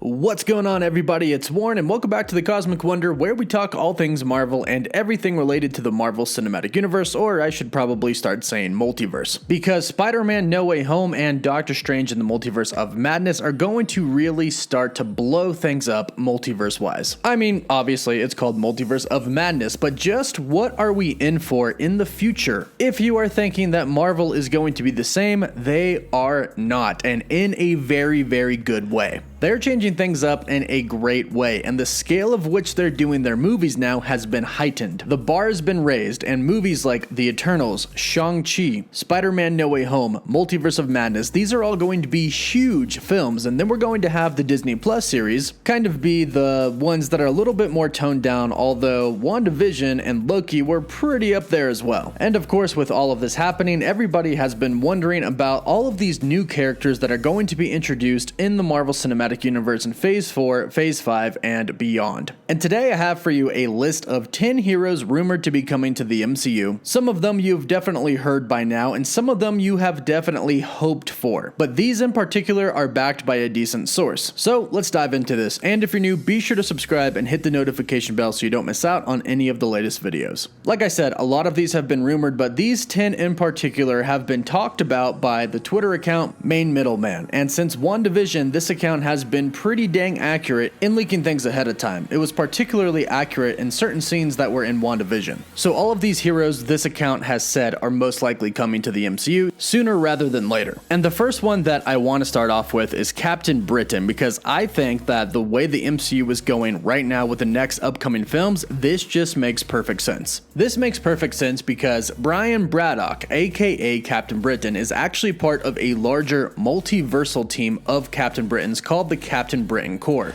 What's going on, everybody? It's Warren, and welcome back to the Cosmic Wonder, where we talk all things Marvel and everything related to the Marvel Cinematic Universe, or I should probably start saying multiverse. Because Spider-Man No Way Home and Doctor Strange in the Multiverse of Madness are going to really start to blow things up multiverse-wise. I mean, obviously, it's called Multiverse of Madness, but just what are we in for in the future? If you are thinking that Marvel is going to be the same, they are not, and in a very, very good way. They're changing things up in a great way, and the scale of which they're doing their movies now has been heightened. The bar has been raised, and movies like The Eternals, Shang Chi, Spider-Man No Way Home, Multiverse of Madness, these are all going to be huge films, and then we're going to have the Disney Plus series kind of be the ones that are a little bit more toned down, although Wandavision and Loki were pretty up there as well. And of course, with all of this happening, everybody has been wondering about all of these new characters that are going to be introduced in the Marvel Cinematic Universe in Phase 4, Phase 5, and beyond. And today I have for you a list of 10 heroes rumored to be coming to the MCU. Some of them you've definitely heard by now, and some of them you have definitely hoped for. But these in particular are backed by a decent source. So let's dive into this, and if you're new, be sure to subscribe and hit the notification bell so you don't miss out on any of the latest videos. Like I said, a lot of these have been rumored, but these 10 in particular have been talked about by the Twitter account Main Middleman, and since Wandavision, this account has been pretty dang accurate in leaking things ahead of time. It was particularly accurate in certain scenes that were in WandaVision. So all of these heroes this account has said are most likely coming to the MCU sooner rather than later. And the first one that I want to start off with is Captain Britain, because I think that the way the MCU is going right now with the next upcoming films, this just makes perfect sense. This makes perfect sense because Brian Braddock, aka Captain Britain, is actually part of a larger multiversal team of Captain Britons called the Captain Britain Corps.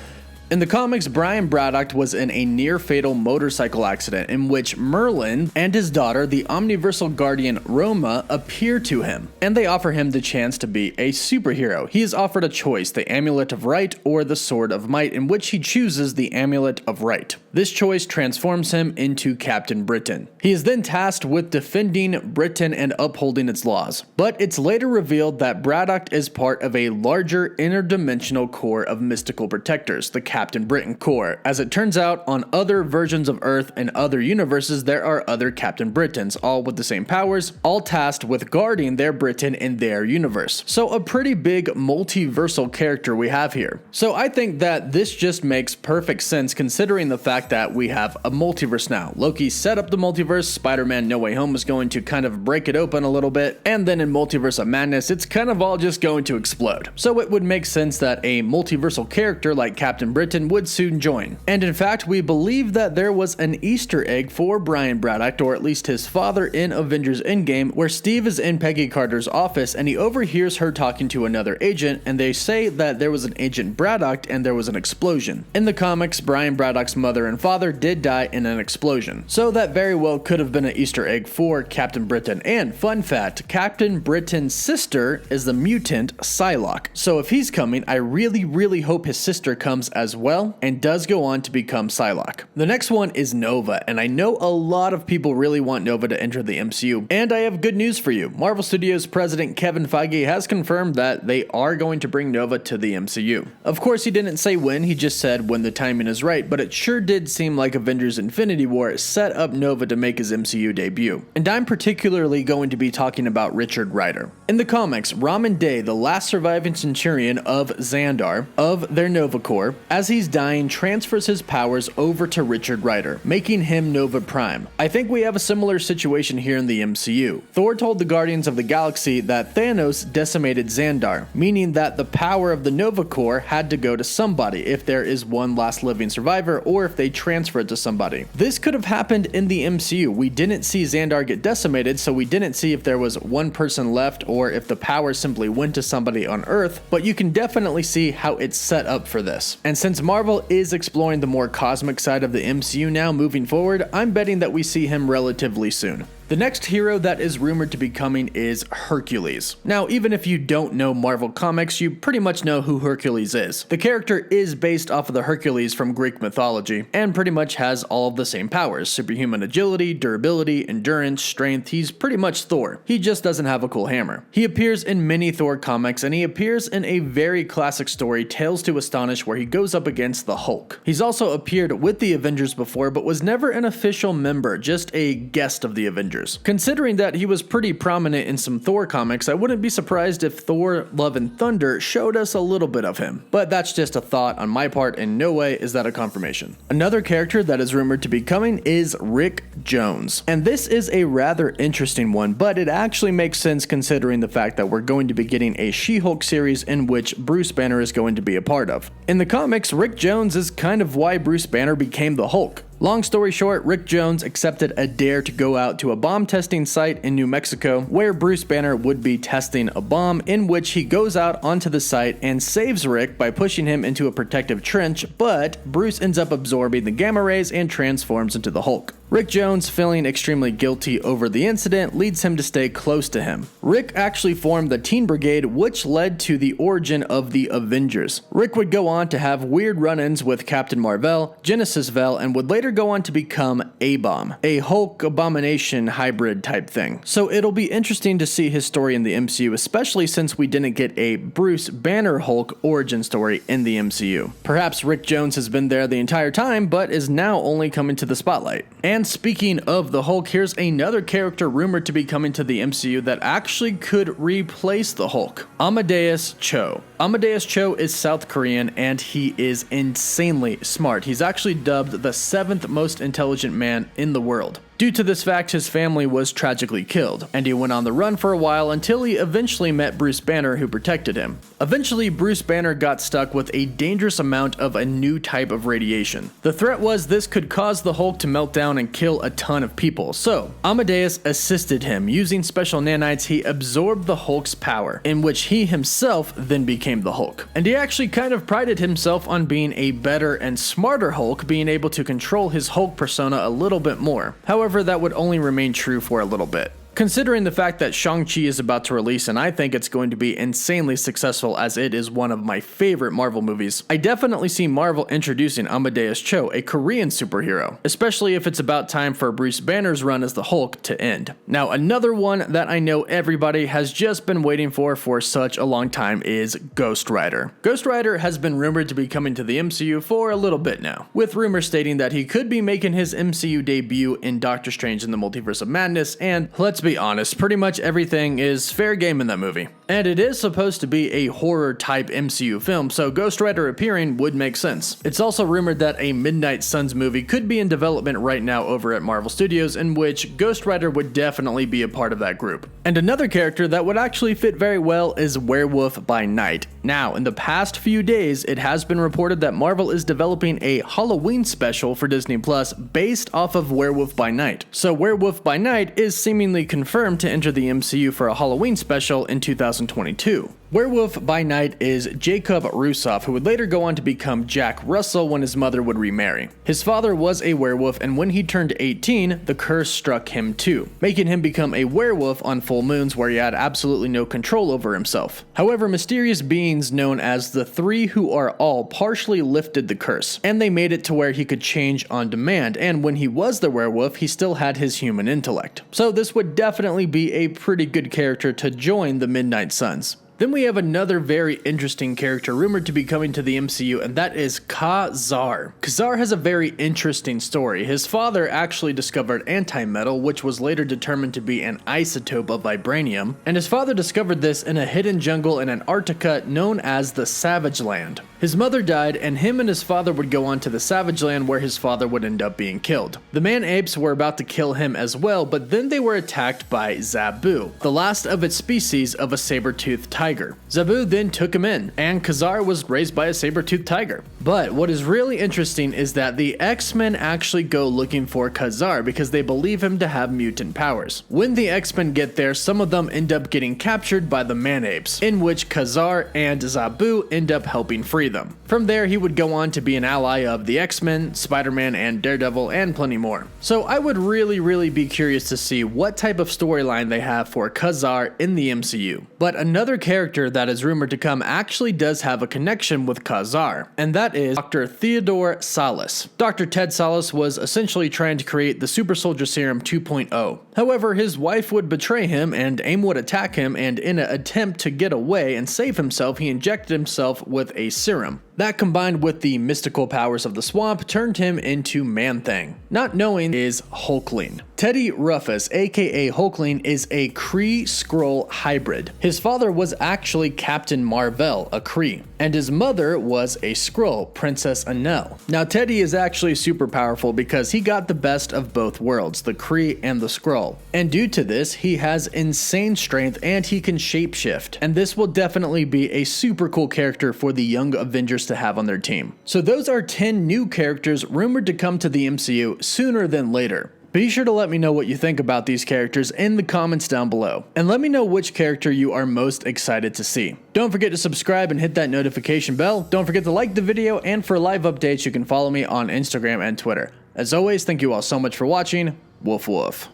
In the comics, Brian Braddock was in a near-fatal motorcycle accident in which Merlin and his daughter, the Omniversal Guardian Roma, appear to him, and they offer him the chance to be a superhero. He is offered a choice, the Amulet of Right or the Sword of Might, in which he chooses the Amulet of Right. This choice transforms him into Captain Britain. He is then tasked with defending Britain and upholding its laws, but it's later revealed that Braddock is part of a larger interdimensional corps of mystical protectors, the Captain Britain Corps. As it turns out, on other versions of Earth and other universes, there are other Captain Britons, all with the same powers, all tasked with guarding their Britain in their universe. So a pretty big multiversal character we have here. So I think that this just makes perfect sense considering the fact that we have a multiverse now. Loki set up the multiverse, Spider-Man No Way Home is going to kind of break it open a little bit, and then in Multiverse of Madness, it's kind of all just going to explode. So it would make sense that a multiversal character like Captain Britain would soon join. And in fact, we believe that there was an Easter egg for Brian Braddock, or at least his father, in Avengers Endgame, where Steve is in Peggy Carter's office and he overhears her talking to another agent, and they say that there was an Agent Braddock and there was an explosion. In the comics, Brian Braddock's mother and father did die in an explosion. So that very well could have been an Easter egg for Captain Britain. And fun fact, Captain Britain's sister is the mutant Psylocke. So if he's coming, I really hope his sister comes as well and does go on to become Psylocke. The next one is Nova, and I know a lot of people really want Nova to enter the MCU, and I have good news for you. Marvel Studios president Kevin Feige has confirmed that they are going to bring Nova to the MCU. Of course, he didn't say when, he just said when the timing is right, but it sure did seem like Avengers Infinity War set up Nova to make his MCU debut. And I'm particularly going to be talking about Richard Rider. In the comics, Ramin Day, the last surviving Centurion of Xandar, of their Nova Corps, as he's dying, transfers his powers over to Richard Rider, making him Nova Prime. I think we have a similar situation here in the MCU. Thor told the Guardians of the Galaxy that Thanos decimated Xandar, meaning that the power of the Nova Corps had to go to somebody if there is one last living survivor, or if they transfer it to somebody. This could have happened in the MCU. We didn't see Xandar get decimated, so we didn't see if there was one person left or if the power simply went to somebody on Earth, but you can definitely see how it's set up for this. And since Marvel is exploring the more cosmic side of the MCU now moving forward, I'm betting that we see him relatively soon. The next hero that is rumored to be coming is Hercules. Now, even if you don't know Marvel Comics, you pretty much know who Hercules is. The character is based off of the Hercules from Greek mythology, and pretty much has all of the same powers: superhuman agility, durability, endurance, strength. He's pretty much Thor. He just doesn't have a cool hammer. He appears in many Thor comics, and he appears in a very classic story, Tales to Astonish, where he goes up against the Hulk. He's also appeared with the Avengers before, but was never an official member, just a guest of the Avengers. Considering that he was pretty prominent in some Thor comics, I wouldn't be surprised if Thor Love and Thunder showed us a little bit of him. But that's just a thought on my part, and no way is that a confirmation. Another character that is rumored to be coming is Rick Jones. And this is a rather interesting one, but it actually makes sense considering the fact that we're going to be getting a She-Hulk series in which Bruce Banner is going to be a part of. In the comics, Rick Jones is kind of why Bruce Banner became the Hulk. Long story short, Rick Jones accepted a dare to go out to a bomb testing site in New Mexico where Bruce Banner would be testing a bomb, in which he goes out onto the site and saves Rick by pushing him into a protective trench, but Bruce ends up absorbing the gamma rays and transforms into the Hulk. Rick Jones, feeling extremely guilty over the incident, leads him to stay close to him. Rick actually formed the Teen Brigade, which led to the origin of the Avengers. Rick would go on to have weird run-ins with Captain Marvel, Genesis Vell, and would later go on to become A-Bomb, a Hulk Abomination hybrid type thing. So it'll be interesting to see his story in the MCU, especially since we didn't get a Bruce Banner Hulk origin story in the MCU. Perhaps Rick Jones has been there the entire time, but is now only coming to the spotlight. And speaking of the Hulk, here's another character rumored to be coming to the MCU that actually could replace the Hulk: Amadeus Cho. Amadeus Cho is South Korean, and he is insanely smart. He's actually dubbed the 7th most intelligent man in the world. Due to this fact, his family was tragically killed, and he went on the run for a while until he eventually met Bruce Banner, who protected him. Eventually, Bruce Banner got stuck with a dangerous amount of a new type of radiation. The threat was this could cause the Hulk to melt down and kill a ton of people, so Amadeus assisted him. Using special nanites, he absorbed the Hulk's power, in which he himself then became the Hulk. And he actually kind of prided himself on being a better and smarter Hulk, being able to control his Hulk persona a little bit more. However, that would only remain true for a little bit. Considering the fact that Shang Chi is about to release, and I think it's going to be insanely successful as it is one of my favorite Marvel movies, I definitely see Marvel introducing Amadeus Cho, a Korean superhero, especially if it's about time for Bruce Banner's run as the Hulk to end. Now, another one that I know everybody has just been waiting for such a long time is Ghost Rider. Ghost Rider has been rumored to be coming to the MCU for a little bit now, with rumors stating that he could be making his MCU debut in Doctor Strange in the Multiverse of Madness, and let's be honest, pretty much everything is fair game in that movie. And it is supposed to be a horror type MCU film, so Ghost Rider appearing would make sense. It's also rumored that a Midnight Suns movie could be in development right now over at Marvel Studios, in which Ghost Rider would definitely be a part of that group. And another character that would actually fit very well is Werewolf by Night. Now, in the past few days, it has been reported that Marvel is developing a Halloween special for Disney Plus based off of Werewolf by Night. So Werewolf by Night is seemingly confirmed to enter the MCU for a Halloween special in 2022. Werewolf by Night is Jacob Rusoff, who would later go on to become Jack Russell when his mother would remarry. His father was a werewolf, and when he turned 18, the curse struck him too, making him become a werewolf on full moons where he had absolutely no control over himself. However, mysterious beings known as the Three Who Are All partially lifted the curse, and they made it to where he could change on demand, and when he was the werewolf, he still had his human intellect. So this would definitely be a pretty good character to join the Midnight Suns. Then we have another very interesting character rumored to be coming to the MCU, and that is Khazar. Khazar has a very interesting story. His father actually discovered antimetal, which was later determined to be an isotope of vibranium, and his father discovered this in a hidden jungle in Antarctica known as the Savage Land. His mother died, and him and his father would go on to the Savage Land, where his father would end up being killed. The man-apes were about to kill him as well, but then they were attacked by Zabu, the last of its species of a saber-toothed tiger. tiger. Zabu then took him in, and Khazar was raised by a saber-toothed tiger. But what is really interesting is that the X-Men actually go looking for Khazar because they believe him to have mutant powers. When the X-Men get there, some of them end up getting captured by the Man-Apes, in which Khazar and Zabu end up helping free them. From there, he would go on to be an ally of the X-Men, Spider-Man, and Daredevil, and plenty more. So I would really be curious to see what type of storyline they have for Khazar in the MCU. But another character that is rumored to come actually does have a connection with Khazar, and that is Dr. Theodore Salas. Dr. Ted Salas was essentially trying to create the Super Soldier Serum 2.0. However, his wife would betray him and AIM would attack him, and in an attempt to get away and save himself, he injected himself with a serum. That, combined with the mystical powers of the swamp, turned him into Man-Thing. Not knowing is Hulkling. Teddy Ruffus, aka Hulkling, is a Kree-Skrull hybrid. His father was actually Captain Marvel, a Kree, and his mother was a Skrull, Princess Anel. Now Teddy is actually super powerful because he got the best of both worlds, the Kree and the Skrull. And due to this, he has insane strength and he can shapeshift. And this will definitely be a super cool character for the young Avengers to have on their team. So those are 10 new characters rumored to come to the MCU sooner than later. Be sure to let me know what you think about these characters in the comments down below, and let me know which character you are most excited to see. Don't forget to subscribe and hit that notification bell. Don't forget to like the video, and for live updates you can follow me on Instagram and Twitter. As always, thank you all so much for watching. Woof woof.